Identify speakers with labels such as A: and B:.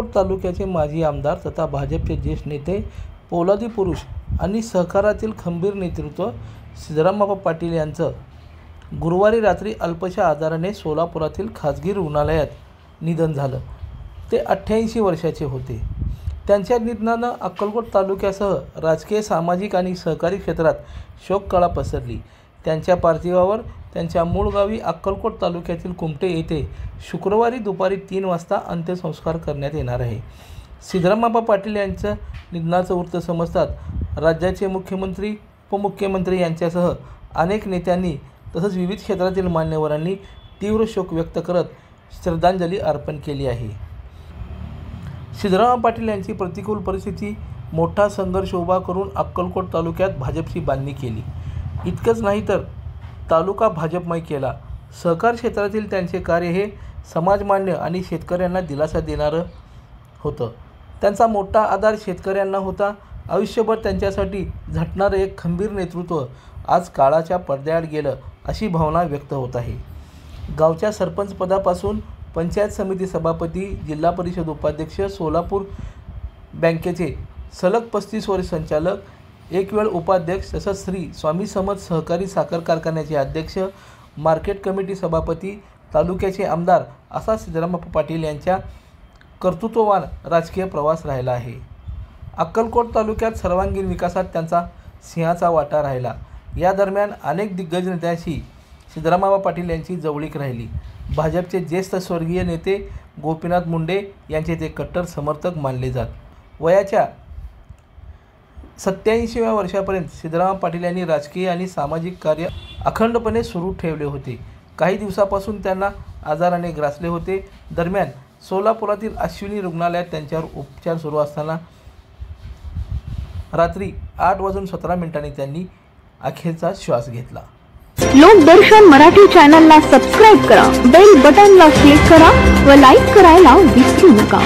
A: अक्कलकोट तालुक्याचे माजी आमदार तथा भाजपचे ज्येष्ठ नेते, पोलादी पुरुष आणि सहकारातील खंबीर नेतृत्व सिद्धरामबापा पाटील यांचं गुरुवारी रात्री अल्पशा आजाराने सोलापुरातील खाजगी रुग्णालयात निधन झालं। ते 88 वर्षाचे होते। त्यांच्या निधनानं अक्कलकोट तालुक्यासह राजकीय, सामाजिक आणि सहकारी क्षेत्रात शोककळा पसरली। त्यांच्या पार्थिवावर त्यांच्या मूळ गावी अक्कलकोट तालुक्यातील कुमटे येथे शुक्रवारी दुपारी 3 वाजता अंत्यसंस्कार करण्यात येणार आहे। सिद्धरामबापा पाटील यांच्या निधनाचं वृत्त समजतात राज्याचे मुख्यमंत्री, उपमुख्यमंत्री यांच्यासह अनेक नेत्यांनी तसंच विविध क्षेत्रातील मान्यवरांनी तीव्र शोक व्यक्त करत श्रद्धांजली अर्पण केली आहे। सिद्धरामबापा पाटील यांची प्रतिकूल परिस्थिती, मोठा संघर्ष उभा करून अक्कलकोट तालुक्यात भाजपची बांधणी केली। इतकंच नाही तर तालुका भाजपमय केला। सहकार क्षेत्रातील त्यांचे कार्य हे समाजमान्य आणि शेतकऱ्यांना दिलासा देणारं होतं। त्यांचा मोठा आधार शेतकऱ्यांना होता। आयुष्यभर त्यांच्यासाठी झटणारं एक खंबीर नेतृत्व आज काळाच्या पडद्याआड गेलं अशी भावना व्यक्त होत आहे। गावच्या सरपंच पदापासून पंचायत समिती सभापती, जिल्हा परिषद उपाध्यक्ष, सोलापूर बँकेचे सलग 35 वर्ष संचालक, एक वेळ उपाध्यक्ष, तसंच श्री स्वामी समर्थ सहकारी साखर कारखान्याचे अध्यक्ष, मार्केट कमिटी सभापती, तालुक्याचे आमदार असा सिद्धरामबापा पाटील यांच्या कर्तृत्ववान राजकीय प्रवास राहिला आहे। अक्कलकोट तालुक्यात सर्वांगीण विकासात त्यांचा सिंहाचा वाटा राहिला। या दरम्यान अनेक दिग्गज नेत्यांशी सिद्धरामबापा पाटील यांची जवळीक राहिली। भाजपचे ज्येष्ठ स्वर्गीय नेते गोपीनाथ मुंडे यांचे ते कट्टर समर्थक मानले जात। वयाच्या 87व्या वर्षापर्यंत सिद्धरामबापा पाटील यांनी राजकीय आणि सामाजिक कार्य अखंडपणे सुरू ठेवले होते। काही दिवसापासून त्यांना आजाराने ग्रासले होते। दरम्यान सोलापुरातील अश्विनी रुग्णालयात त्यांच्यावर उपचार सुरू असताना रात्री 8:17 त्यांनी अखेरचा श्वास घेतला।
B: लोकदर्शन मराठी चॅनलला सबस्क्राइब करा, बेल बटनला क्लिक करा व लाईक करायला विसरू नका।